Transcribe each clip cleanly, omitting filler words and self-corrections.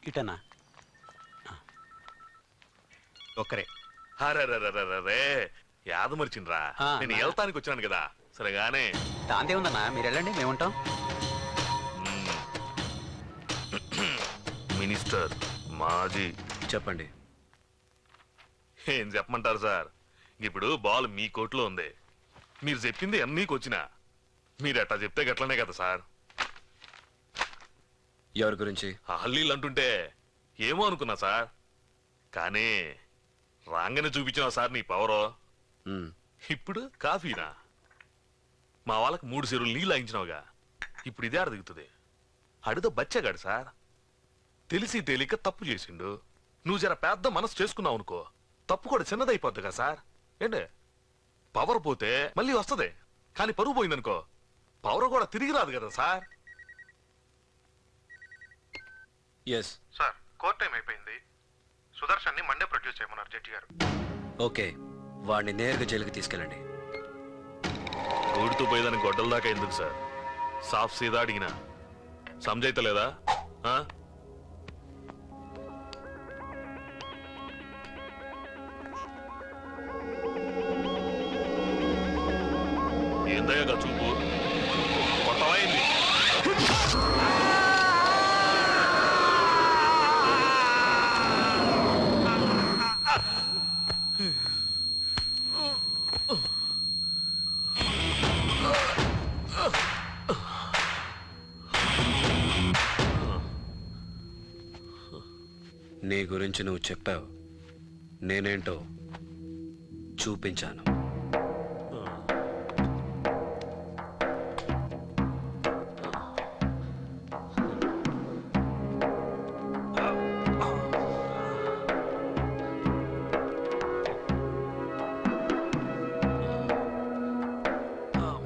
ఇటనా ఒక్కరే. రే యాద మరిచిండ్రా, నేను వెళ్తానికి వచ్చాను కదా. సరేగానే దాంతే ఉందన్నా, మీరు వెళ్ళండి, మేముంటాం. మినిస్టర్ మాజీ చెప్పండి. ఏం చెప్పమంటారు సార్, ఇప్పుడు బాల్ మీ కోర్టులో ఉంది. మీరు చెప్పింది అన్నీకి వచ్చినా మీరు ఎట్టా చెప్తే గట్లనే కదా సార్. ఎవరి గురించి? హల్లీలు అంటుంటే ఏమో అనుకున్నా సార్, కానీ రాంగనే చూపించినావు సార్ నీ పవరో. ఇప్పుడు కాఫీనా? మా వాళ్ళకి 3 చెరువులు నీళ్ళు ఆయించినావుగా, ఇప్పుడు ఇదే అడదిగుతుంది. అడితో బచ్చగాడు సార్, తెలిసి తేలిక తప్పు చేసిండు. నువ్వు జర పెద్ద మనసు చేసుకున్నావు అనుకో, తప్పు కూడా చిన్నదైపోద్దిగా సార్. ఏంటే పవర్ పోతే మళ్ళీ వస్తుంది, కానీ పరువు పోయిందనుకో పవర్ కూడా తిరిగి రాదు కదా sir. Yes sir, court time అయిపోయింది. సుదర్శన్ని మండే ప్రొడ్యూస్ చేయమన్నారు జడ్జి గారు. ఓకే, వాడిని నేరుగా జైలుకి తీసుకెళ్ళండి. ఊడుతూ పోయేదానికి గొడ్డల దాకా ఎందుకు సార్? సాఫ్ సీదా అడిగినా సమజైతలేదా? ఏందయ్యా చూపు కొత్తమైంది. నీ గురించి నువ్వు చెప్పావు, నేనేంటో చూపించాను.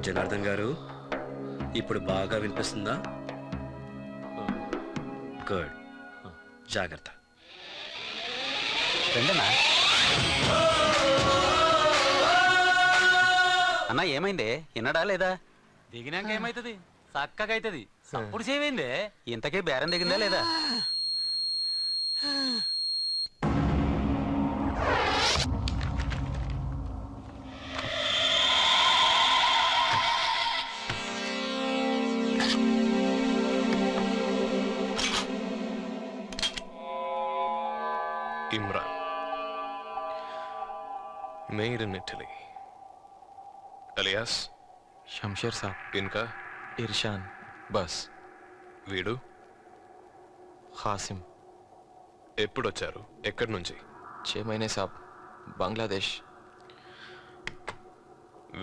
జనార్దన్ గారు, ఇప్పుడు బాగా వినిపిస్తుందా? గుడ్, జాగ్రత్త. అన్నా ఏమైందే, విన్నాడా లేదా? దిగినాక ఏమైతుంది? చక్కగా అవుతుంది. అప్పుడు సేమైందే? ఇంతకీ బేరం దిగిందా లేదా? Imran, made in Italy, alias Shamsher साहब. इनका इरशान. बस. వీడు खासिम. ఎప్పుడు వచ్చారు? ఎక్కడి నుంచి? 6 महीने साहब. बांग्लादेश.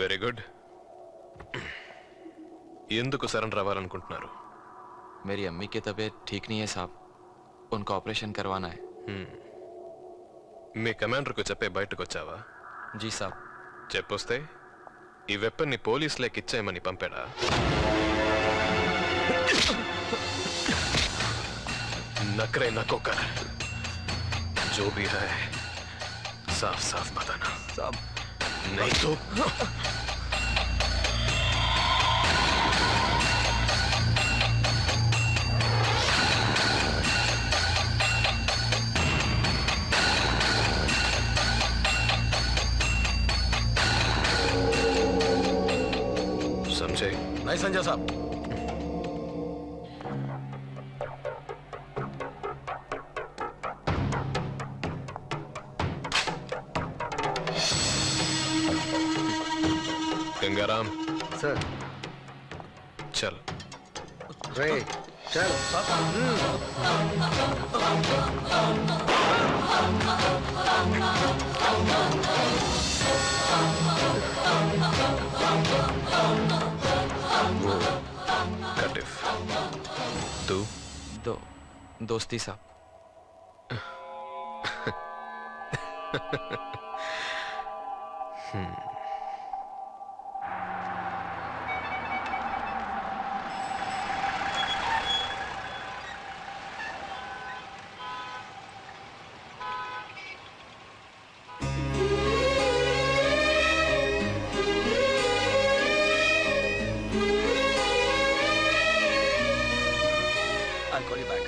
Very good. ఎందుకు సరెండర్ అవ్వాలనుకుంటున్నారు? मेरी अम्मी की तबीयत ठीक नहीं है साहब, उनका ऑपरेशन करवाना है. మీ కమాండర్కు చెప్పే బయటకు వచ్చావా? जी साहब. చెప్పొస్తే ఈ వెపన్ని పోలీసులకు ఇచ్చేయమని పంపాడా? नखरे न को कर, जो भी है साफ साफ बताना. साहब नहीं तो समझे? नहीं संजय साहब. गंगाराम सर. चल. रे चल. कटिफ तू? दोस्ती साहब. I'll call you back.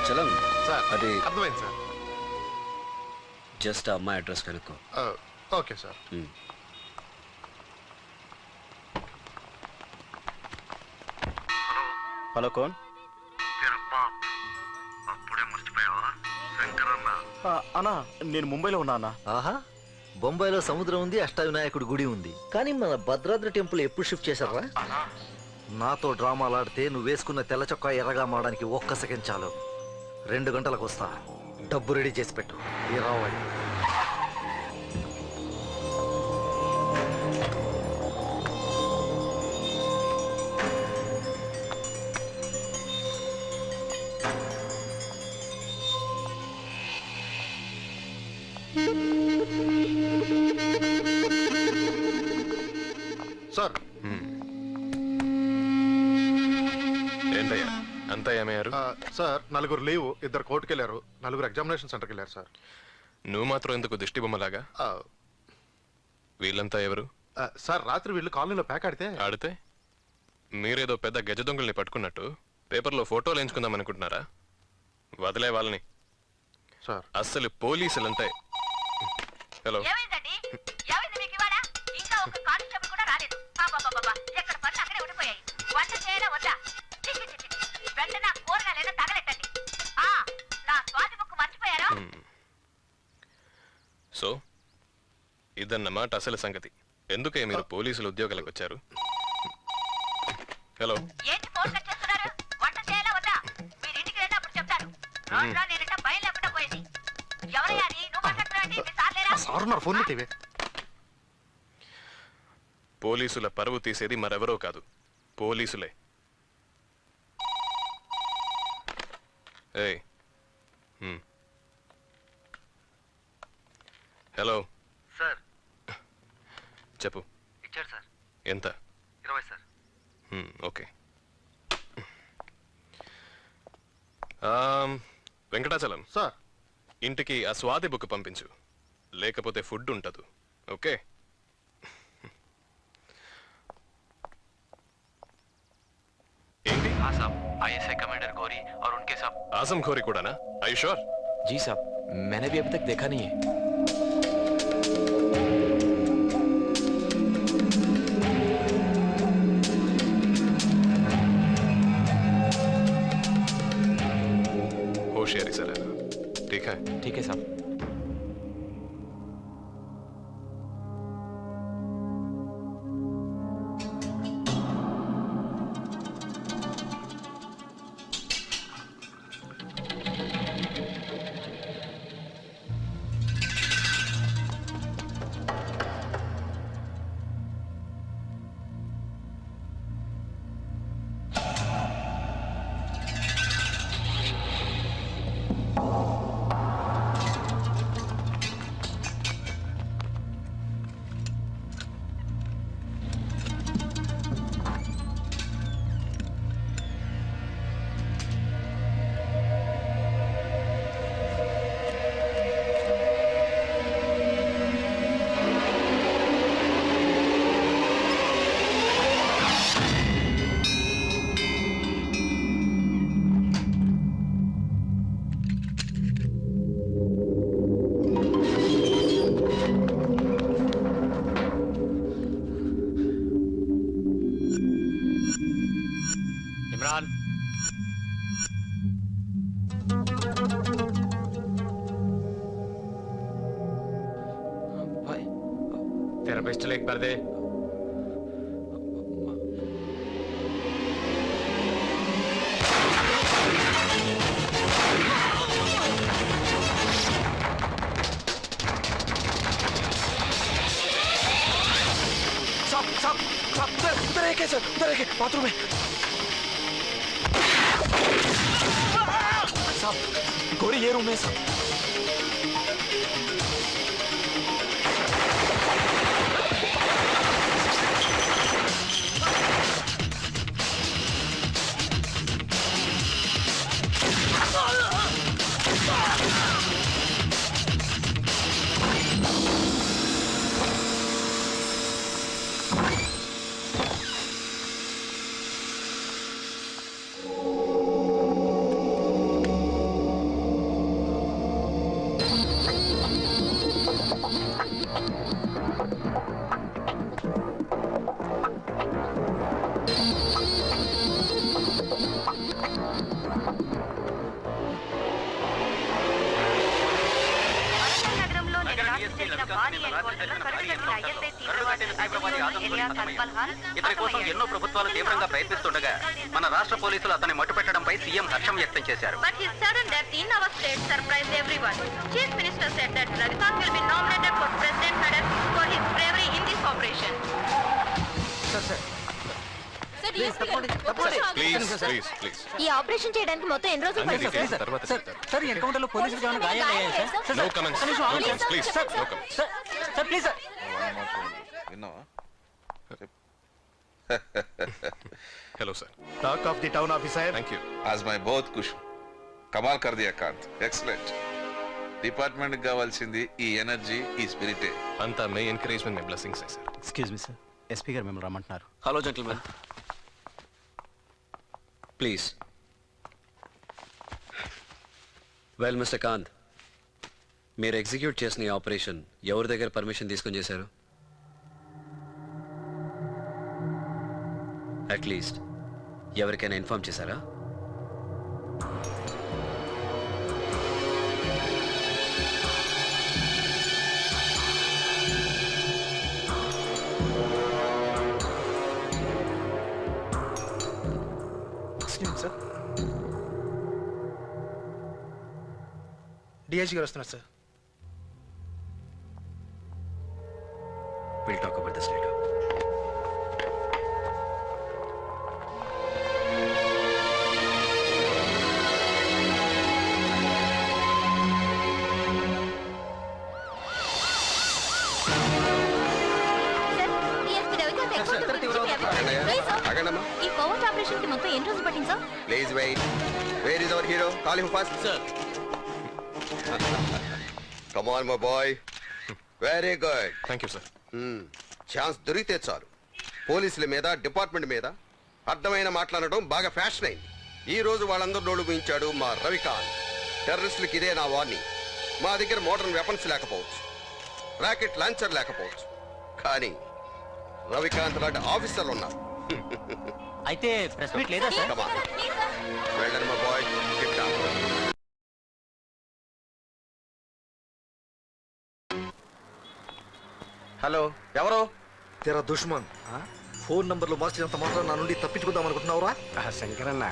Chalam sir అది అర్థమైంది సార్. జస్ట్ ఆ అమ్మాయి అడ్రస్ కనుక్కో. Okay sir. Hello cone? అప్పుడే మర్చిపోయావా శంకరన్న? అన్నా నేను ముంబైలో ఉన్నా అన్నా. ఆహా, బొంబాయిలో సముద్రం ఉంది, అష్టవినాయకుడి గుడి ఉంది, కానీ మన భద్రాద్రి టెంపుల్ ఎప్పుడు షిఫ్ట్ చేశారా? నాతో డ్రామాలాడితే నువ్వు వేసుకున్న తెల్ల చొక్కా ఎర్రగా మారడానికి ఒక్క సెకండ్ చాలు. 2 గంటలకు వస్తా. డబ్బు రెడీ చేసి పెట్టు. ఈ రావాలి. సార్ ఏంటయ్యా అంతా ఏమయ్యారు? సార్ 4 లీవ్, 2 కోర్టుకు వెళ్ళారు, 4 ఎగ్జామినేషన్ సెంటర్కి వెళ్ళారు సార్. నువ్వు మాత్రం ఎందుకు దిష్టి బొమ్మలాగా? ఆ, వీళ్ళంతా ఎవరు? సార్ రాత్రి వీళ్ళు కాలనీలో ప్యాక్ ఆడితే ఆడితే మీరేదో పెద్ద గజ దొంగల్ని పట్టుకున్నట్టు పేపర్లో ఫోటోలు ఎంచుకుందాం అనుకుంటున్నారా? వదిలే వాళ్ళని. సార్ అస్సలు పోలీసులంతే. హలో, ఏమైందండి? ఏమైంది మీకు ఇవాళ? ఇంకా ఒక కానిస్టేబుల్ కూడా రాలేదు. అబ్బబ్బబ్బబ్బా, ఎక్కడ పనులు అక్కడే ఉండిపోయాయి. వంట చేయాలా వద్దా? చి, చి, చి, చి. వెంటనే ఆ కూరగాయలేదో తగలెట్టండి. నా స్వాతి బుక్ మర్చిపోయారా? సో ఇదన్నమాట అసలు సంగతి. ఎందుకే మీరు పోలీసులు ఉద్యోగాలకు వచ్చారు? హలో, ఏంటి ఫోన్ కట్ చేస్తున్నారు? వంట చేయాలా వద్దా? మీరు ఇంటికి వెళ్ళినప్పుడు చెప్తారు. రోజులో నేనంట బయలు లేకుండా పోయింది. ఎవరయ్యా అది? నువ్వు మాట్లాడుతున్నావండి? మీ సార్ లేరా? సార్ ఉన్నారు, ఫోన్ పెట్టివే. పోలీసుల పరువు తీసేది మరెవరో కాదు, పోలీసులే. ఏయ్, హలో సార్ చెప్పు. ఇచ్చారు సార్. ఎంత? 20 సార్. ఓకే. వెంకటాచలం, సార్ ఇంటికి ఆ స్వాతి బుక్ పంపించు, లేకపోతే ఫుడ్ ఉండదు. ఓకే? ఏంటి हाँ साहब, आईएसआई कमांडर गौरी और उनके साथ। ఆసం ఖోరీ కూడానా? I sure? जी साहब, मैंने भी अभी तक देखा नहीं है। होशियारी से रहना, ठीक है? ठीक है साहब। इमरान, भाई, तेरा पिस्टल एक बार दे। साहब साहब साहब, उधर एक है सर, उधर एक है, बाथरूम में। साहब, गौरी ये रूम है साहब। భారీ ఎన్కౌంటర్లో కరుడుగట్టిన ఐఎస్ఐ తీవ్రవాది అజరుద్దీన్ ఎలియాస్ అల్బల్హాన్ ఇతని కోసం ఎన్నో ప్రభుత్వాలు తీవ్రంగా ప్రయత్నిస్తుండగా మన రాష్ట్ర పోలీసులు అతన్ని మట్టుపెట్టడంపై సీఎం హర్షం వ్యక్తం చేశారు. But his sudden death in our state surprised everyone. Chief Minister said that Ravikant will be nominated for President Medal for his bravery in this operation. Please please ఈ ఆపరేషన్ చేయడానికి మొత్తం ఎన్ని రోజులు పడుతుంది? తర్వాత సార్ ఎన్కౌంటర్ లో పోలీసులు ఏమైనా గాయాలయ్యాయా sir? No comments please no comments sir please sir. Hello sir talk of the town officer. Thank you आज मैं बहुत खुश हूँ कमाल कर दिया कांत एक्सलेंट डिपार्टमेंट కావాల్సింది ఈ ఎనర్జీ ఈ స్పిరిటే అంతా మీ ఎంకరేజ్మెంట్ మీ blessings sir. Excuse me sir, SP గారు మిమ్మల్ని రమ్మంటున్నారు. Hello gentlemen, please. Well mister Kanth, మీరు ఎగ్జిక్యూట్ చేసిన ఈ ఆపరేషన్ ఎవరి దగ్గర పర్మిషన్ తీసుకొని చేశారు? అట్లీస్ట్ ఎవరికైనా ఇన్ఫార్మ్ చేశారా? సార్, డిఐజీ గారు వస్తున్నారు sir. We'll talk about this later. ఈ కోవర్ట్ ఆపరేషన్ కి మొత్తం ఎన్ని రోజులు పట్టింది sir? Please wait. Where is our hero? Call him fast. Sir come on my boy. Very good. Thank you sir. Chance దొరికితే చాలు పోలీసుల మీద డిపార్ట్మెంట్ మీద అడ్డమైన మాట్లాడడం బాగా ఫ్యాషన్ అయింది. ఈ రోజు వాళ్ళందరూ నోళ్ళు ముయించాడు మా రవికాంత్. టెర్రరిస్టులకి ఇదే నా వార్నింగ్. మా దగ్గర మోడర్న్ వెపన్స్ లేకపోవచ్చు, రాకెట్ లాంచర్ లేకపోవచ్చు, కానీ రవికాంత్ లాంటి ఆఫీసర్లు ఉన్నారు. అయితే ప్రెస్ మీట్ లేదా sir? Come on. Well done, my boy. Keep down. Hello, ఎవరు? తెరా దుష్మన్. ఫోన్ నంబర్లు మార్చినంత మాత్రం నా నుండి తప్పించుకుందాం అనుకుంటున్నావురా? శంకరన్న,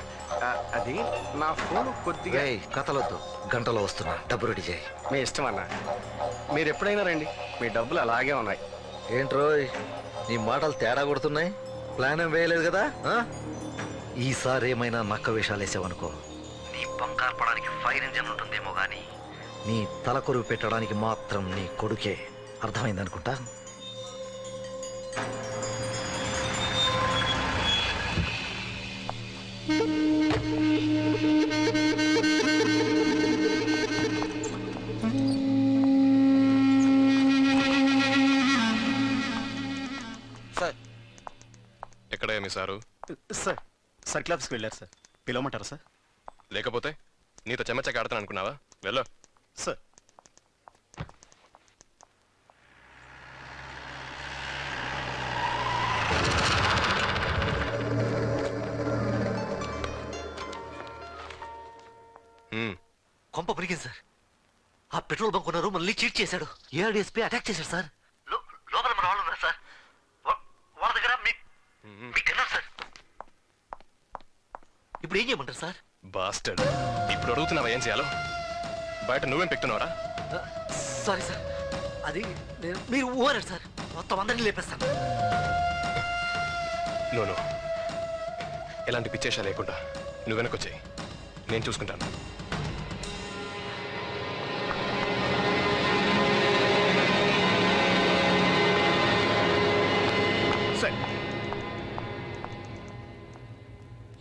అది నా ఫోన్ కొద్దిగా. ఏయ్, కథలొద్దు, గంటలో వస్తున్నా. డబ్బు రెడీ చేయి. మీ ఇష్టం అన్న, మీరు ఎప్పుడైనా రండి, మీ డబ్బులు అలాగే ఉన్నాయి. ఏంట్రోయ్ నీ మాటలు తేడా కొడుతున్నాయి? ప్లాన్ ఏం వేయలేదు కదా? ఈసారి ఏమైనా నక్క వేషాలు వేసావనుకో, నీ బంగారపడానికి ఫైర్ ఇంజన్ ఉంటుందేమో గాని నీ తల కొరువు పెట్టడానికి మాత్రం నీ కొడుకే. అర్థమైందనుకుంటా. సార్, ఎక్కడయ్యా మీ సారు? సార్ సర్కిల్ ఆఫీస్కి వెళ్ళారు సార్. పిలవమంటారా సార్? లేకపోతే నీతో చెమ్మచక్క ఆడతాను అనుకున్నావా? వెళ్ళు. సార్, కొంప పెరిగింది సార్. ఆ పెట్రోల్ బంక్ ఉన్నారు మళ్ళీ చీట్ చేశాడు. ఏఆర్డీఎస్పీ అటాక్ చేశాడు సార్. లోపల మన వాళ్ళు ఉన్నారు సార్. వాళ్ళ దగ్గర మీకు తెలియదు సార్. ఇప్పుడు ఏం చేయమంటారు సార్? బాస్టర్డ్. ఇప్పుడు అడుగుతున్నావా ఏం చేయాలో? బయట నువ్వేం పెట్టున్నావరా? సారీ సార్, అది మీరు ఊరారు సార్. మొత్తం అందరినీ లేపేస్తాను. నో ఎలాంటి పిచ్చేషా లేకుండా నువ్వు వెనకొచ్చాయి, నేను చూసుకుంటాను. సార్,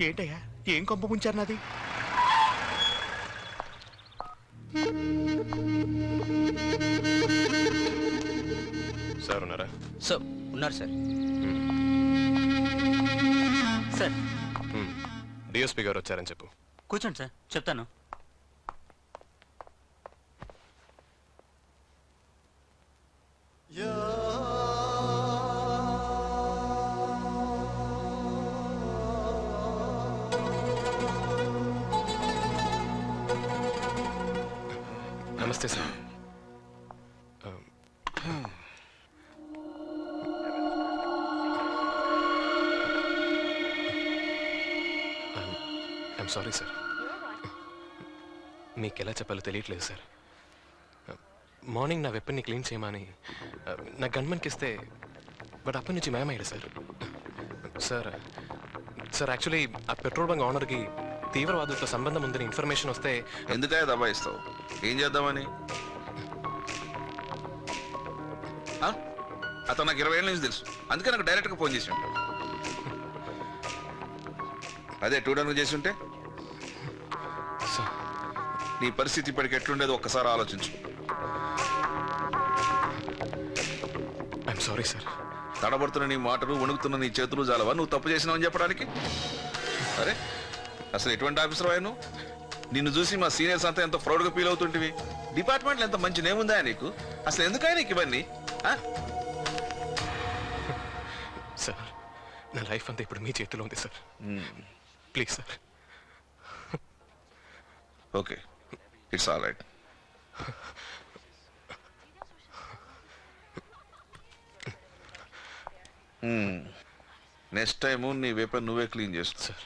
ఏంటయ్యా, ఏం కొంప ముంచారు నాది? సార్ ఉన్నారా? సార్ ఉన్నారు సార్. సార్ డిఎస్పీ గారు వచ్చారని చెప్పు. కూర్చోండి సార్, చెప్తాను. నమస్తే సార్. I'm sorry sir. మీకు ఎలా చెప్పాలో తెలియట్లేదు సార్. మార్నింగ్ నా వెపన్ని క్లీన్ చేయమని నా గన్మెన్కి ఇస్తే బట్ అప్పటి నుంచి మేమయ్యాడు సార్. సార్ యాక్చువల్లీ ఆ పెట్రోల్ బంక్ ఓనర్కి తీవ్రవాదులతో సంబంధం ఉందని ఇన్ఫర్మేషన్ వస్తే ఎందుకయ్యా దబాయిస్తావు? ఏం చేద్దామని? అతను నాకు 20 ఏళ్ళ నుంచి తెలుసు, అందుకే నాకు డైరెక్ట్గా ఫోన్ చేసి ఉంటాడు. అదే 2 డౌన్ చేసి ఉంటే సార్ నీ పరిస్థితి ఇప్పటికి ఎట్లుండేదో ఒక్కసారి ఆలోచించు. I'm sorry sir. తడబడుతున్న నీ మాటలు, వణుకుతున్న నీ చేతులు జాలవా నువ్వు తప్పు చేసినావని చెప్పడానికి? అరే అసలు ఎటువంటి ఆఫీసర్ అయ్యా నువ్వు? నిన్ను చూసి మా సీనియర్స్ అంతా ఎంతో ప్రౌడ్గా ఫీల్ అవుతుంటివి. డిపార్ట్మెంట్లో ఎంత మంచి నేమ్ ఉందా నీకు? అసలు ఎందుకైనా నీకు ఇవన్నీ? సార్ నా లైఫ్ అంతా ఇప్పుడు మీ చేతిలో ఉంది sir. Please sir. Okay, it's all right. Next time నీ వెపన్ నువ్వే క్లీన్ చేస్తా sir.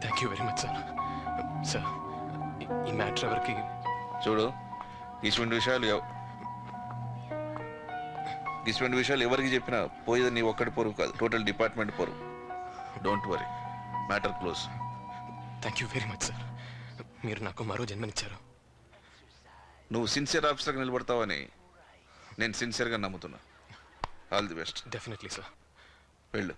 Thank you very much sir. Sir ఈ మ్యాటర్ ఎవరికి? చూడు, ఇటువంటి విషయాలు ఎవరికి చెప్పినా పోయేది నీ ఒక్కటి పొరుగు కాదు, టోటల్ డిపార్ట్మెంట్ పొరుగు. Don't worry, matter close. Thank you very much sir. మీరు నాకు మరో జన్మనిచ్చారు. నువ్వు సిన్సియర్ ఆఫీసర్గా నిలబడతావని నేను సిన్సియర్గా నమ్ముతున్నా. All the best. Definitely sir. వెళ్ళు.